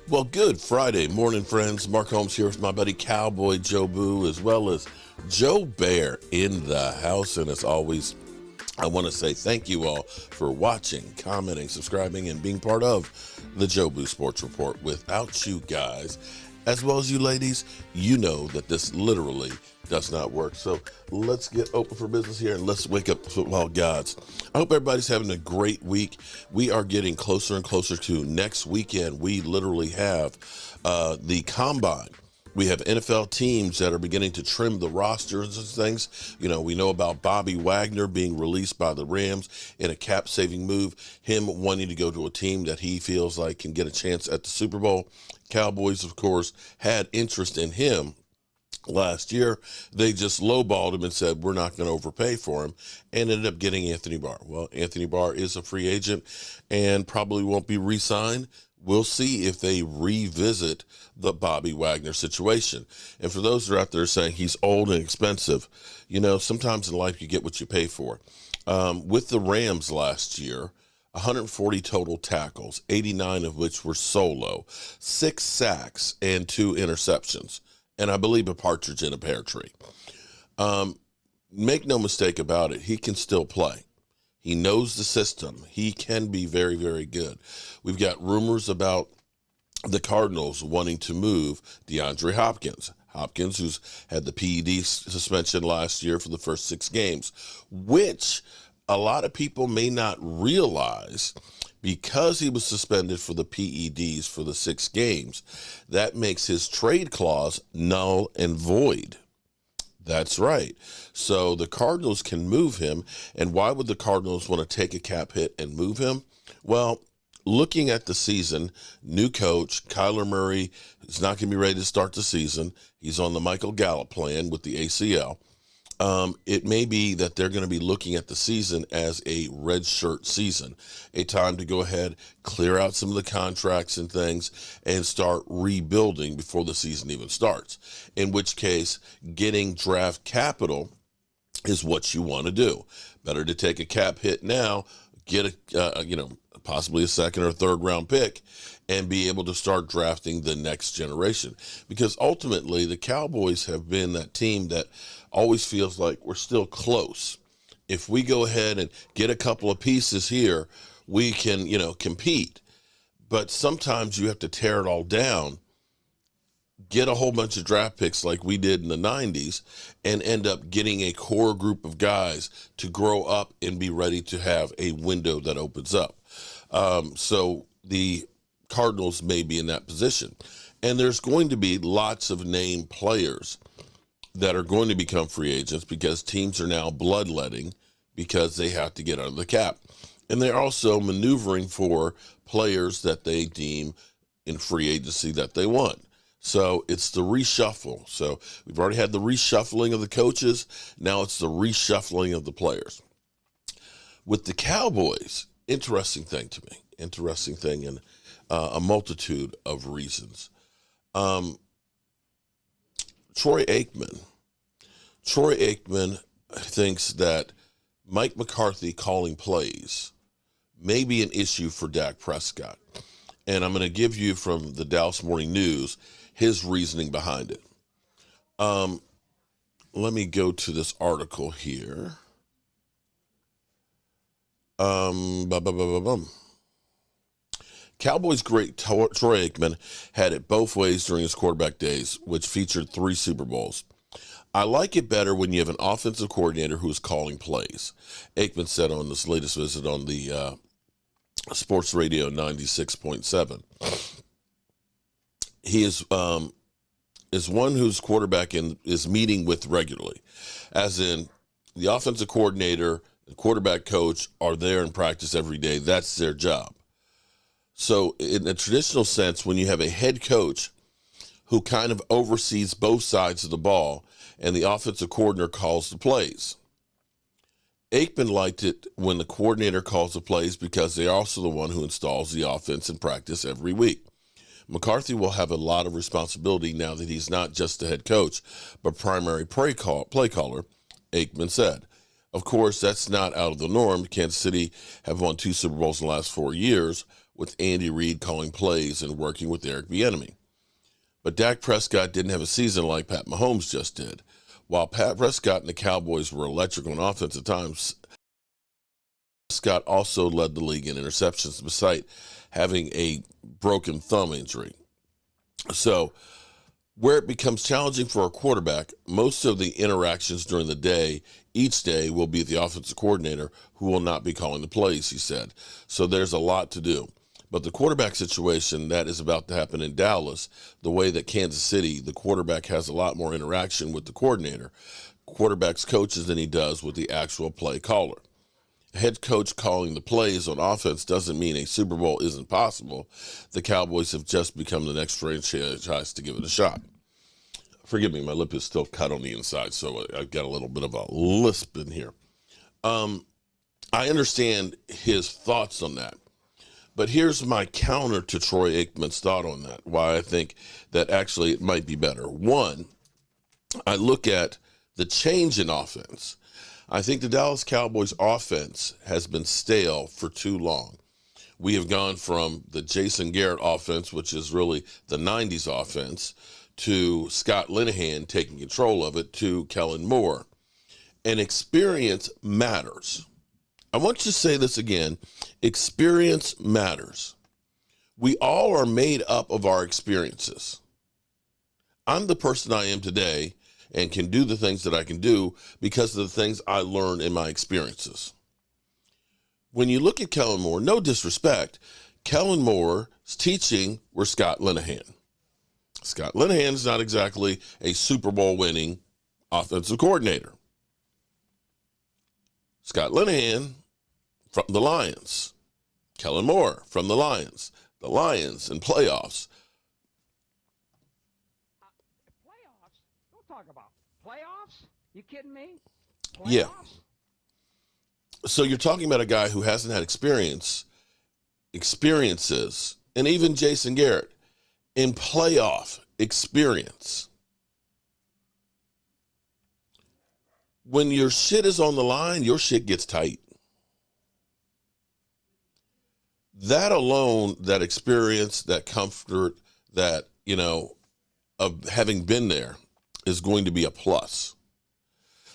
Well, good Friday morning, friends. Mark Holmes here with my buddy Cowboy Joe Boo, as well as Joe Bear in the house. And as always, I want to say thank you all for watching, commenting, subscribing, and being part of the Joe Boo Sports Report. Without you guys, as well as you ladies, you know that this literally does not work. So let's get open for business here and let's wake up the football gods. I hope everybody's having a great week. We are getting closer and closer to next weekend. We literally have the combine. We have NFL teams that are beginning to trim the rosters and things. You know, we know about Bobby Wagner being released by the Rams in a cap-saving move, him wanting to go to a team that he feels like can get a chance at the Super Bowl. Cowboys, of course, had interest in him last year. They just lowballed him and said, we're not going to overpay for him, and ended up getting Anthony Barr. Well, Anthony Barr is a free agent and probably won't be re-signed. We'll see if they revisit the Bobby Wagner situation. And for those that are out there saying he's old and expensive, you know, sometimes in life you get what you pay for. With the Rams last year, 140 total tackles, 89 of which were solo, 6 sacks, and 2 interceptions. And I believe a partridge in a pear tree. Make no mistake about it, he can still play. He knows the system. He can be very, very good. We've got rumors about the Cardinals wanting to move DeAndre Hopkins. Hopkins, who's had the PED suspension last year for the first 6 games, which a lot of people may not realize. Because he was suspended for the PEDs for the 6 games, that makes his trade clause null and void. That's right. So the Cardinals can move him. And why would the Cardinals want to take a cap hit and move him? Well, looking at the season, new coach, Kyler Murray is not going to be ready to start the season. He's on the Michael Gallup plan with the ACL. It may be that they're going to be looking at the season as a red shirt season, a time to go ahead, clear out some of the contracts and things, and start rebuilding before the season even starts. In which case, getting draft capital is what you want to do. Better to take a cap hit now, get possibly a second or third round pick, and be able to start drafting the next generation. Because ultimately, the Cowboys have been that team that always feels like we're still close. If we go ahead and get a couple of pieces here, we can, compete. But sometimes you have to tear it all down, get a whole bunch of draft picks like we did in the 90s, and end up getting a core group of guys to grow up and be ready to have a window that opens up. So the Cardinals may be in that position. And there's going to be lots of named players that are going to become free agents because teams are now bloodletting because they have to get under the cap. And they're also maneuvering for players that they deem in free agency that they want. So it's the reshuffle. So we've already had the reshuffling of the coaches. Now it's the reshuffling of the players. With the Cowboys, interesting thing to me. Interesting thing in a multitude of reasons. Troy Aikman thinks that Mike McCarthy calling plays may be an issue for Dak Prescott. And I'm going to give you from the Dallas Morning News his reasoning behind it. Let me go to this article here. Cowboys great Troy Aikman had it both ways during his quarterback days, which featured 3 Super Bowls. I like it better when you have an offensive coordinator who is calling plays, Aikman said on this latest visit on the Sports Radio 96.7. He is one whose quarterback is meeting with regularly, as in the offensive coordinator, the quarterback coach are there in practice every day. That's their job. So in a traditional sense, when you have a head coach who kind of oversees both sides of the ball and the offensive coordinator calls the plays, Aikman liked it when the coordinator calls the plays because they're also the one who installs the offense in practice every week. McCarthy will have a lot of responsibility now that he's not just the head coach, but primary play caller, Aikman said. Of course, that's not out of the norm. Kansas City have won 2 Super Bowls in the last 4 years, with Andy Reid calling plays and working with Eric Bieniemy. But Dak Prescott didn't have a season like Pat Mahomes just did. While Pat Prescott and the Cowboys were electric on offense at times, Prescott also led the league in interceptions despite having a broken thumb injury. So where it becomes challenging for a quarterback, most of the interactions during the day, each day, will be the offensive coordinator who will not be calling the plays, he said. So there's a lot to do. But the quarterback situation that is about to happen in Dallas, the way that Kansas City, the quarterback has a lot more interaction with the coordinator, quarterback's coaches, than he does with the actual play caller. Head coach calling the plays on offense doesn't mean a Super Bowl isn't possible. The Cowboys have just become the next franchise to give it a shot. Forgive me, my lip is still cut on the inside, so I've got a little bit of a lisp in here. I understand his thoughts on that, but here's my counter to Troy Aikman's thought on that, why I think that actually it might be better. One, I look at the change in offense. I think the Dallas Cowboys offense has been stale for too long. We have gone from the Jason Garrett offense, which is really the 90s offense, to Scott Linehan taking control of it, to Kellen Moore. And experience matters. I want you to say this again. Experience matters. We all are made up of our experiences. I'm the person I am today and can do the things that I can do because of the things I learned in my experiences. When you look at Kellen Moore, no disrespect, Kellen Moore's teaching were Scott Linehan. Scott Linehan is not exactly a Super Bowl winning offensive coordinator. Scott Linehan from the Lions. Kellen Moore from the Lions. The Lions in playoffs. Talk about playoffs? You kidding me? Playoffs? Yeah. So you're talking about a guy who hasn't had experiences, and even Jason Garrett in playoff experience. When your shit is on the line, your shit gets tight. That alone, that experience, that comfort, that, of having been there, is going to be a plus.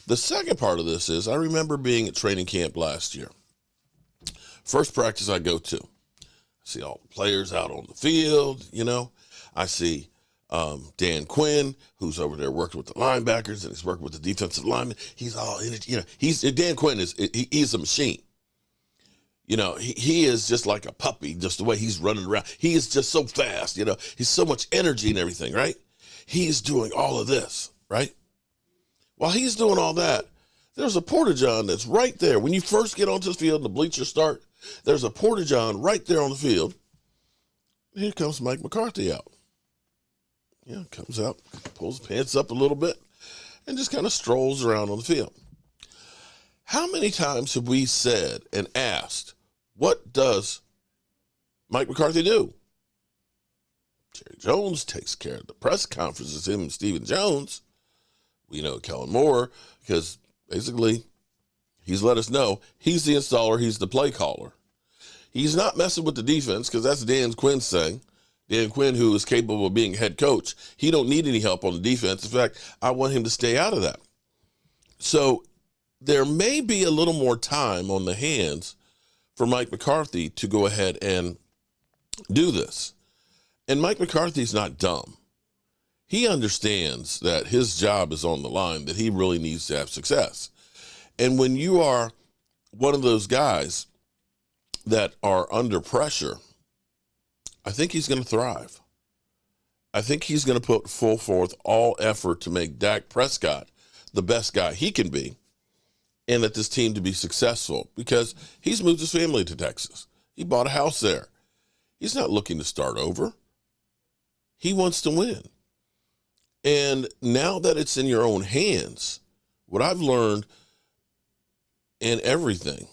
The second part of this is, I remember being at training camp last year. First practice I go to, I see all the players out on the field, I see Dan Quinn, who's over there working with the linebackers, and he's working with the defensive linemen. He's all in it, Dan Quinn he's a machine. He is just like a puppy, just the way he's running around. He is just so fast, he's so much energy and everything, right? He's doing all of this, right? While he's doing all that, there's a porta-john that's right there. When you first get onto the field and the bleachers start, there's a porta-john right there on the field. Here comes Mike McCarthy out. Comes out, pulls his pants up a little bit, and just kind of strolls around on the field. How many times have we said and asked, what does Mike McCarthy do? Jerry Jones takes care of the press conferences, him and Stephen Jones. We know Kellen Moore because basically he's let us know he's the installer, he's the play caller. He's not messing with the defense because that's Dan Quinn's thing. Dan Quinn, who is capable of being head coach, he don't need any help on the defense. In fact, I want him to stay out of that. So there may be a little more time on the hands for Mike McCarthy to go ahead and do this. And Mike McCarthy's not dumb. He understands that his job is on the line, that he really needs to have success. And when you are one of those guys that are under pressure, I think he's going to thrive. I think he's going to put full forth all effort to make Dak Prescott the best guy he can be and let this team to be successful because he's moved his family to Texas. He bought a house there. He's not looking to start over. He wants to win. And now that it's in your own hands, what I've learned in everything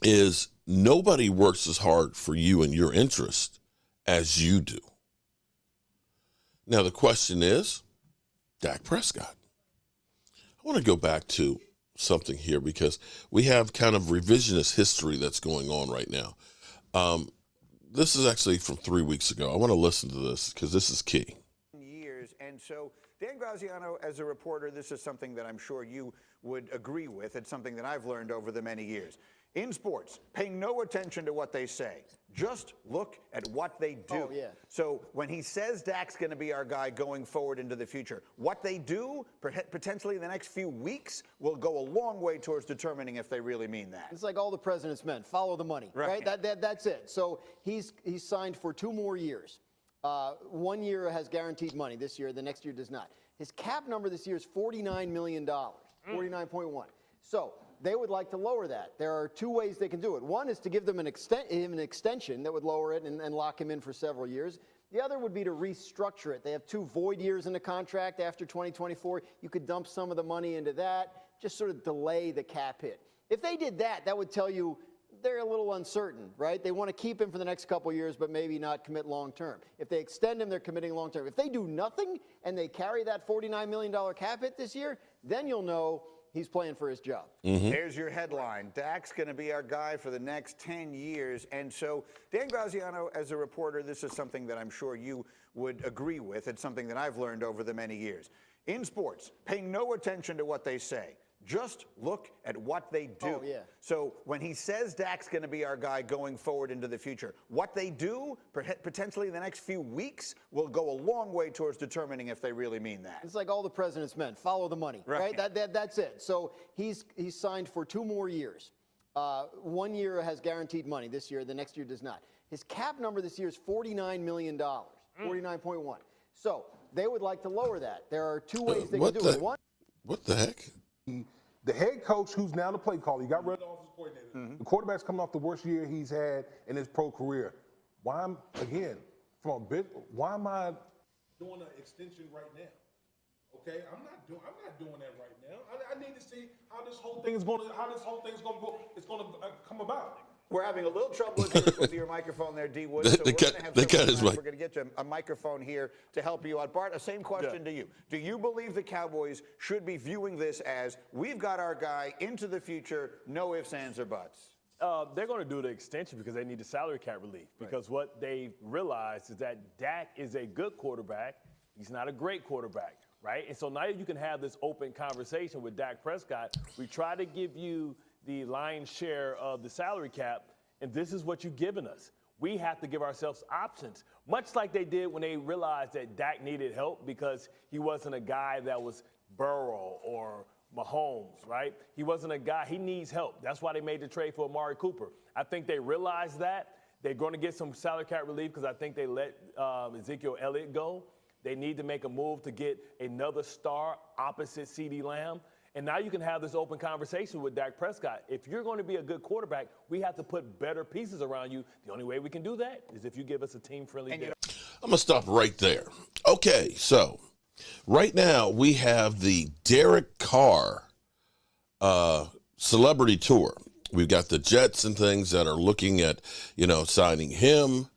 is nobody works as hard for you and your interest as you do. Now, the question is, Dak Prescott. I want to go back to something here because we have kind of revisionist history that's going on right now. This is actually from 3 weeks ago. I want to listen to this because this is key. Years. And so, Dan Graziano, as a reporter, this is something that I'm sure you would agree with. It's something that I've learned over the many years. In sports, pay no attention to what they say. Just look at what they do. Oh, yeah. So when he says Dak's going to be our guy going forward into the future, what they do potentially in the next few weeks will go a long way towards determining if they really mean that. It's like all the president's men. Follow the money, right? That's it. So he's signed for 2 more years. 1 year has guaranteed money this year. The next year does not. His cap number this year is $49 million, 49.1. So they would like to lower that. There are 2 ways they can do it. One is to give them an extension that would lower it and lock him in for several years. The other would be to restructure it. They have 2 void years in the contract after 2024. You could dump some of the money into that, just sort of delay the cap hit. If they did that, that would tell you they're a little uncertain, right? They want to keep him for the next couple years, but maybe not commit long term. If they extend him, they're committing long term. If they do nothing and they carry that $49 million cap hit this year, then you'll know he's playing for his job. There's your headline. Dak's going to be our guy for the next 10 years. And so, Dan Graziano, as a reporter, this is something that I'm sure you would agree with. It's something that I've learned over the many years. In sports, pay no attention to what they say. Just look at what they do. Oh, yeah. So when he says Dak's going to be our guy going forward into the future, what they do potentially in the next few weeks will go a long way towards determining if they really mean that. It's like all the president's men. Follow the money, right? That's it. So he's signed for 2 more years. 1 year has guaranteed money this year. The next year does not. His cap number this year is $49 million, 49.1. So they would like to lower that. There are 2 ways they can do it. One. What the heck? The head coach, who's now the play caller, you got rid of the offensive coordinator. The quarterback's coming off the worst year he's had in his pro career. Why am I doing an extension right now? Okay, I'm not doing that right now. I need to see how this whole thing is going to come about. We're having a little trouble with your microphone there, D. Wood. So we're going to get you a microphone here to help you out. Bart, the same question to you. Do you believe the Cowboys should be viewing this as we've got our guy into the future, no ifs, ands, or buts? They're going to do the extension because they need the salary cap relief. Because what they realize is that Dak is a good quarterback. He's not a great quarterback, right? And so now you can have this open conversation with Dak Prescott. We try to give you the lion's share of the salary cap, and this is what you've given us. We have to give ourselves options, much like they did when they realized that Dak needed help because he wasn't a guy that was Burrow or Mahomes, right? He wasn't a guy, he needs help. That's why they made the trade for Amari Cooper. I think they realized that. They're going to get some salary cap relief because I think they let Ezekiel Elliott go. They need to make a move to get another star opposite CeeDee Lamb. And now you can have this open conversation with Dak Prescott. If you're going to be a good quarterback, we have to put better pieces around you. The only way we can do that is if you give us a team-friendly deal. I'm going to stop right there. Okay, so right now we have the Derek Carr celebrity tour. We've got the Jets and things that are looking at, signing him,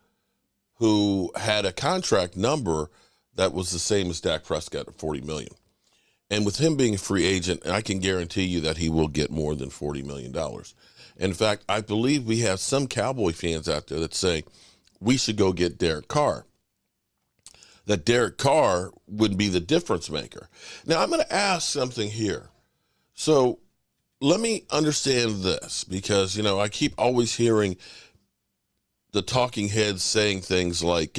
who had a contract number that was the same as Dak Prescott at $40 million. And with him being a free agent, I can guarantee you that he will get more than $40 million. In fact, I believe we have some Cowboy fans out there that say we should go get Derek Carr. That Derek Carr would be the difference maker. Now, I'm going to ask something here. So let me understand this because, I keep always hearing the talking heads saying things like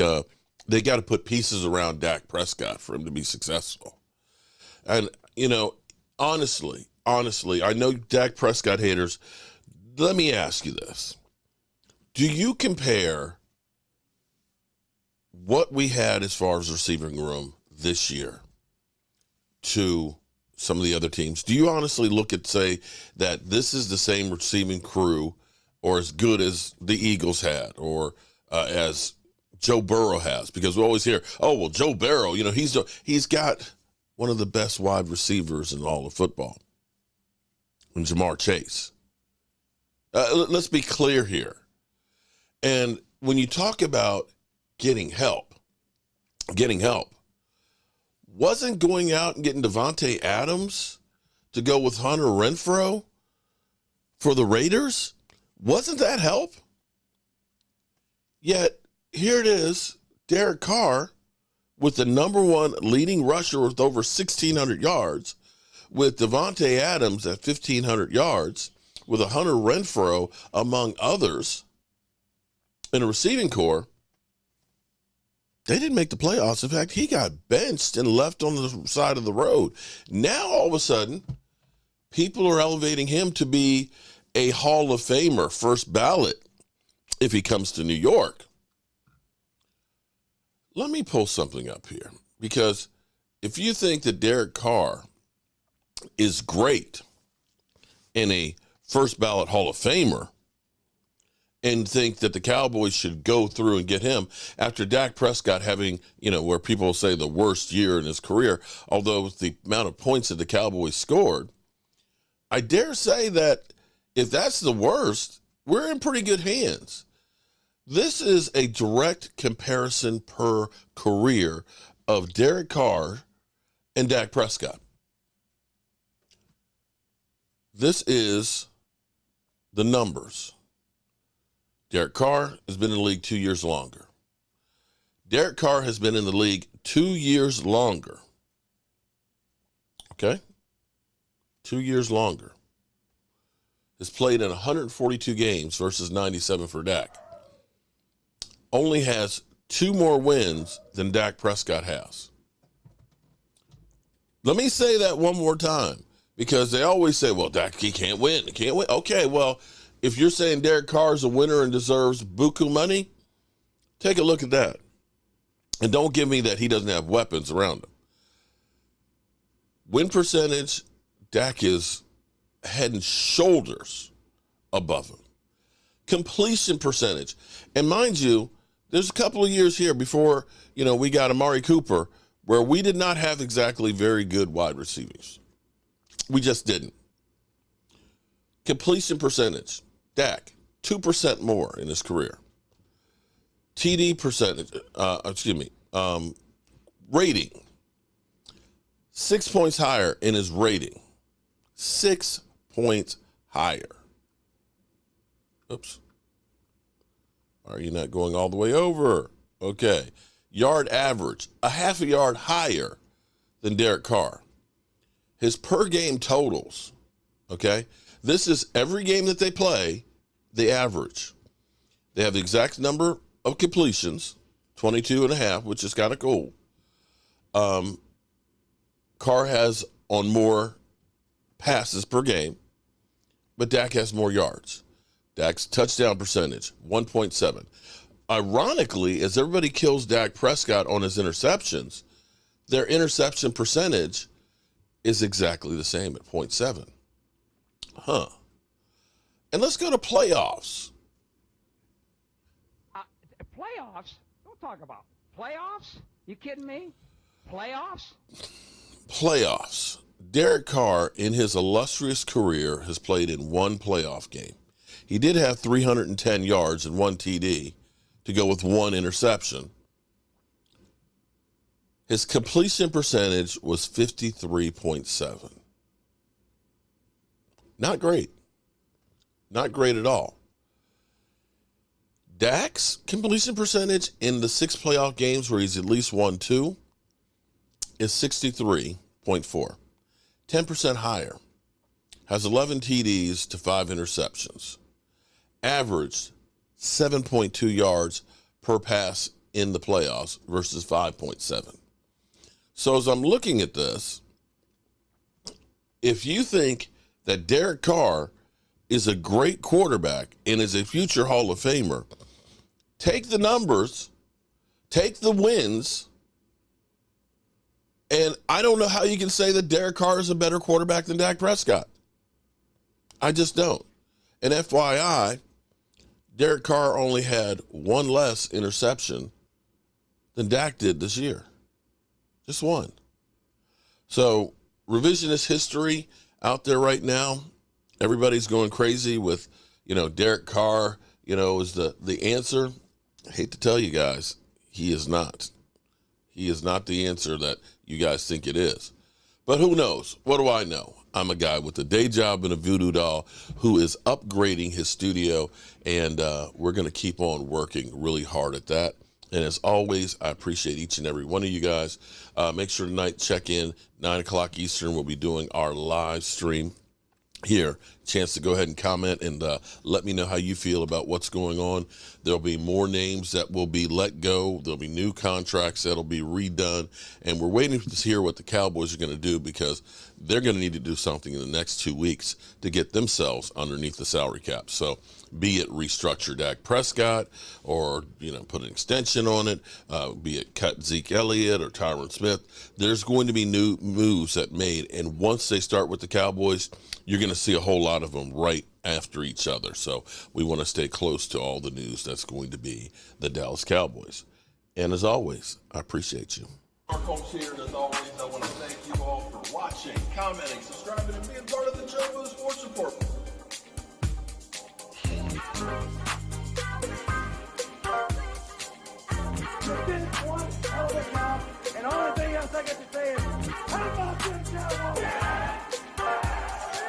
they got to put pieces around Dak Prescott for him to be successful. And, honestly, I know Dak Prescott haters. Let me ask you this. Do you compare what we had as far as receiving room this year to some of the other teams? Do you honestly look at, say, that this is the same receiving crew or as good as the Eagles had or as Joe Burrow has? Because we always hear, oh, well, Joe Burrow, he's got one of the best wide receivers in all of football, and Jamar Chase. Let's be clear here. And when you talk about getting help, wasn't going out and getting Devontae Adams to go with Hunter Renfrow for the Raiders? Wasn't that help? Yet, here it is, Derek Carr with the number one leading rusher with over 1,600 yards, with Devontae Adams at 1,500 yards, with a Hunter Renfrow, among others, in a receiving core. They didn't make the playoffs. In fact, he got benched and left on the side of the road. Now, all of a sudden, people are elevating him to be a Hall of Famer, first ballot, if he comes to New York. Let me pull something up here, because if you think that Derek Carr is great and a first ballot Hall of Famer, and think that the Cowboys should go through and get him after Dak Prescott having, where people say the worst year in his career, although the amount of points that the Cowboys scored, I dare say that if that's the worst, we're in pretty good hands. This is a direct comparison per career of Derek Carr and Dak Prescott. This is the numbers. Derek Carr has been in the league 2 years longer. Derek Carr has been in the league 2 years longer. Okay? 2 years longer. Has played in 142 games versus 97 for Dak. Only has 2 more wins than Dak Prescott has. Let me say that one more time, because they always say, well, Dak, he can't win. He can't win. Okay, well, if you're saying Derek Carr is a winner and deserves buku money, take a look at that. And don't give me that he doesn't have weapons around him. Win percentage, Dak is head and shoulders above him. Completion percentage. And mind you, there's a couple of years here before, we got Amari Cooper, where we did not have exactly very good wide receivers. We just didn't. Completion percentage. Dak, 2% more in his career. TD percentage, rating, 6 points higher in his rating. 6 points higher. Oops. Are you not going all the way over? Okay. Yard average, a half a yard higher than Derek Carr. His per game totals, okay? This is every game that they play, the average. They have the exact number of completions, 22 and a half, which is kind of cool. Carr has on more passes per game, but Dak has more yards. Dak's touchdown percentage, 1.7. Ironically, as everybody kills Dak Prescott on his interceptions, their interception percentage is exactly the same at 0.7. Huh. And let's go to playoffs. Playoffs? Don't talk about playoffs. You kidding me? Playoffs? Playoffs. Derek Carr, in his illustrious career, has played in one playoff game. He did have 310 yards and 1 TD to go with 1 interception. His completion percentage was 53.7. Not great. Not great at all. Dak's completion percentage in the 6 playoff games where he's at least won 2 is 63.4. 10% higher. Has 11 TDs to 5 interceptions. Averaged 7.2 yards per pass in the playoffs versus 5.7. So as I'm looking at this, if you think that Derek Carr is a great quarterback and is a future Hall of Famer, take the numbers, take the wins, and I don't know how you can say that Derek Carr is a better quarterback than Dak Prescott. I just don't. And FYI, Derek Carr only had 1 less interception than Dak did this year. Just 1. So revisionist history out there right now, everybody's going crazy with, Derek Carr, is the answer. I hate to tell you guys, he is not. He is not the answer that you guys think it is. But who knows? What do I know? I'm a guy with a day job and a voodoo doll who is upgrading his studio, and we're going to keep on working really hard at that. And as always, I appreciate each and every one of you guys. Make sure tonight, check in, 9 o'clock Eastern. We'll be doing our live stream here. Chance to go ahead and comment and let me know how you feel about what's going on. There'll be more names that will be let go. There'll be new contracts that'll be redone. And we're waiting to hear what the Cowboys are going to do, because they're going to need to do something in the next 2 weeks to get themselves underneath the salary cap. So be it restructure Dak Prescott, or, put an extension on it, be it cut Zeke Elliott or Tyron Smith. There's going to be new moves that made. And once they start with the Cowboys, you're going to see a whole lot of them right after each other. So we want to stay close to all the news that's going to be the Dallas Cowboys. And as always, I appreciate you. Our folks here, and as always, I want to thank you all for watching, commenting, subscribing, and being part of the Joe Sports Report. You did one hell of a job, and the only thing else I got to say is, how about them Cowboys?